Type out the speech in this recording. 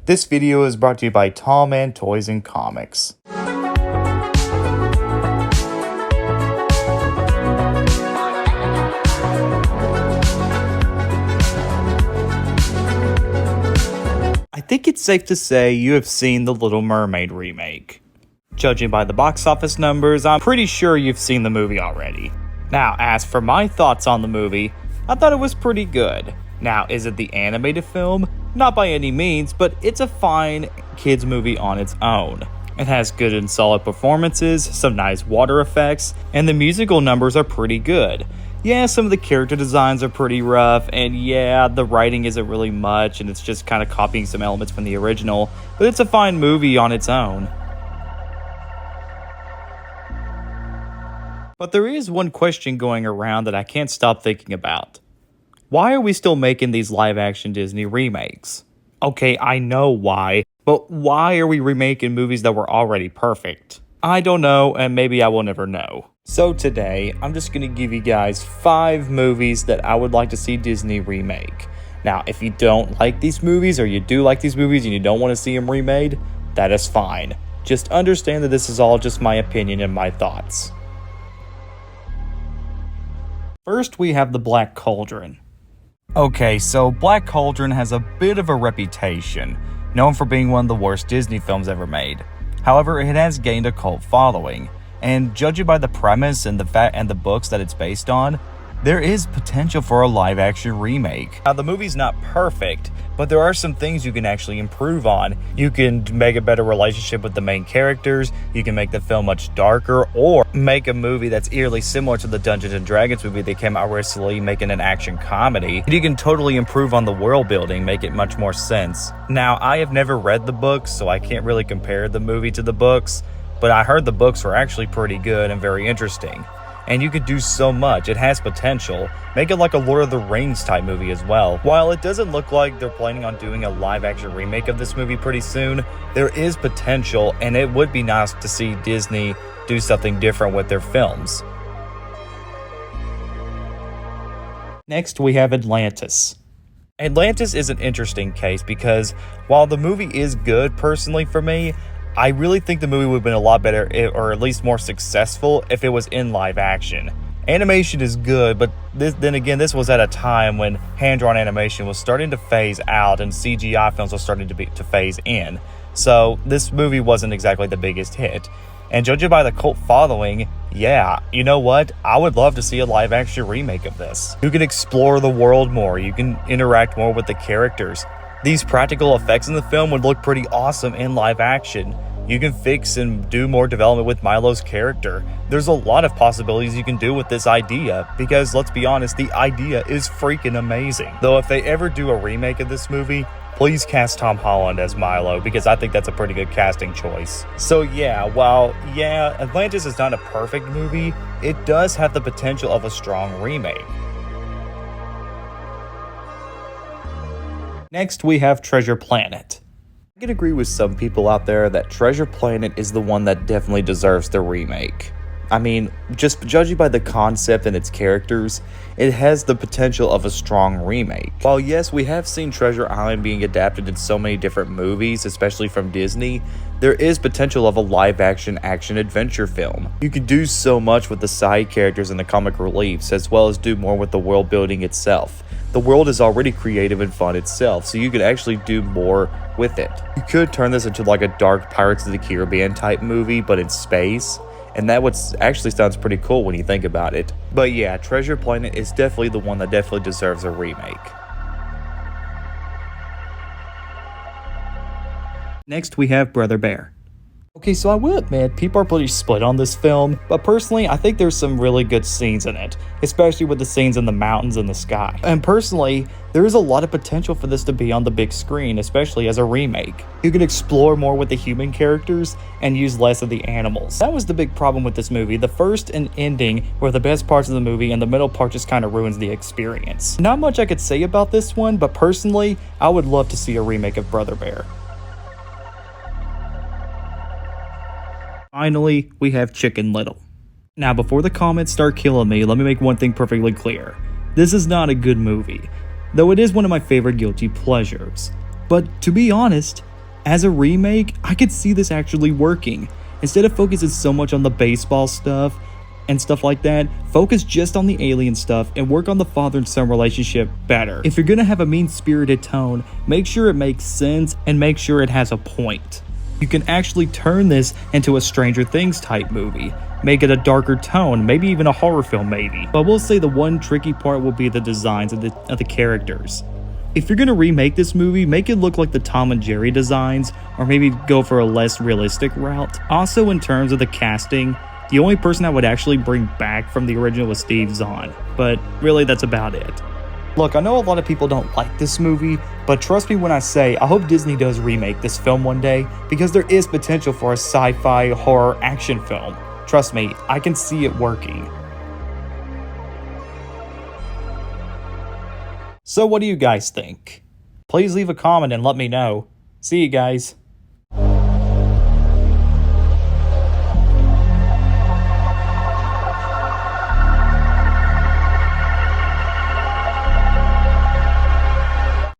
This video is brought to you by Tall Man Toys and Comics. I think it's safe to say you have seen The Little Mermaid remake. Judging by the box office numbers, I'm pretty sure you've seen the movie already. Now, as for my thoughts on the movie, I thought it was pretty good. Now, is it the animated film? Not by any means, but it's a fine kids movie on its own. It has good and solid performances, some nice water effects, and the musical numbers are pretty good. Yeah, some of the character designs are pretty rough, and yeah, the writing isn't really much, and it's just kind of copying some elements from the original, but it's a fine movie on its own. But there is one question going around that I can't stop thinking about. Why are we still making these live-action Disney remakes? Okay, I know why, but why are we remaking movies that were already perfect? I don't know, and maybe I will never know. So today, I'm just going to give you guys 5 movies that I would like to see Disney remake. Now, if you don't like these movies, or you do like these movies and you don't want to see them remade, that is fine. Just understand that this is all just my opinion and my thoughts. First, we have The Black Cauldron. Okay, so Black Cauldron has a bit of a reputation, known for being one of the worst Disney films ever made. However, it has gained a cult following, and judging by the premise and the books that it's based on, there is potential for a live-action remake. Now, the movie's not perfect, but there are some things you can actually improve on. You can make a better relationship with the main characters, you can make the film much darker, or make a movie that's eerily similar to the Dungeons & Dragons movie they came out recently, making an action comedy. You can totally improve on the world building, make it much more sense. Now, I have never read the books, so I can't really compare the movie to the books, but I heard the books were actually pretty good and very interesting. And you could do so much, it has potential. Make it like a Lord of the Rings type movie as well. While it doesn't look like they're planning on doing a live action remake of this movie pretty soon, there is potential, and it would be nice to see Disney do something different with their films. Next, we have Atlantis. Atlantis is an interesting case because while the movie is good personally for me, I really think the movie would have been a lot better, or at least more successful, if it was in live action. Animation is good, but then again, this was at a time when hand-drawn animation was starting to phase out and CGI films were starting to phase in. So this movie wasn't exactly the biggest hit. And judging by the cult following, yeah, you know what? I would love to see a live-action remake of this. You can explore the world more, you can interact more with the characters. These practical effects in the film would look pretty awesome in live action. You can fix and do more development with Milo's character. There's a lot of possibilities you can do with this idea, because let's be honest, the idea is freaking amazing. Though if they ever do a remake of this movie, please cast Tom Holland as Milo, because I think that's a pretty good casting choice. So yeah, while Atlantis is not a perfect movie, it does have the potential of a strong remake. Next, we have Treasure Planet. I can agree with some people out there that Treasure Planet is the one that definitely deserves the remake. I mean, just judging by the concept and its characters, it has the potential of a strong remake. While yes, we have seen Treasure Island being adapted in so many different movies, especially from Disney, there is potential of a live-action action-adventure film. You can do so much with the side characters and the comic reliefs, as well as do more with the world building itself. The world is already creative and fun itself, so you could actually do more with it. You could turn this into like a dark Pirates of the Caribbean type movie, but in space, and that would actually sounds pretty cool when you think about it. But yeah, Treasure Planet is definitely the one that definitely deserves a remake. Next, we have Brother Bear. Okay, so I will admit, people are pretty split on this film, but personally, I think there's some really good scenes in it, especially with the scenes in the mountains and the sky. And personally, there is a lot of potential for this to be on the big screen, especially as a remake. You can explore more with the human characters and use less of the animals. That was the big problem with this movie. The first and ending were the best parts of the movie, and the middle part just kind of ruins the experience. Not much I could say about this one, but personally, I would love to see a remake of Brother Bear. Finally, we have Chicken Little. Now, before the comments start killing me, let me make one thing perfectly clear. This is not a good movie, though it is one of my favorite guilty pleasures. But to be honest, As a remake, I could see this actually working. Instead of focusing so much on the baseball stuff and stuff like that, focus just on the alien stuff and work on the father and son relationship better. If you're gonna have a mean-spirited tone, make sure it makes sense and make sure it has a point. You can actually turn this into a Stranger Things type movie. Make it a darker tone, maybe even a horror film maybe. But we'll say the one tricky part will be the designs of the characters. If you're gonna remake this movie, make it look like the Tom and Jerry designs, or maybe go for a less realistic route. Also, in terms of the casting, the only person I would actually bring back from the original was Steve Zahn, but really that's about it. Look, I know a lot of people don't like this movie, but trust me when I say I hope Disney does remake this film one day, because there is potential for a sci-fi horror action film. Trust me, I can see it working. So what do you guys think? Please leave a comment and let me know. See you guys.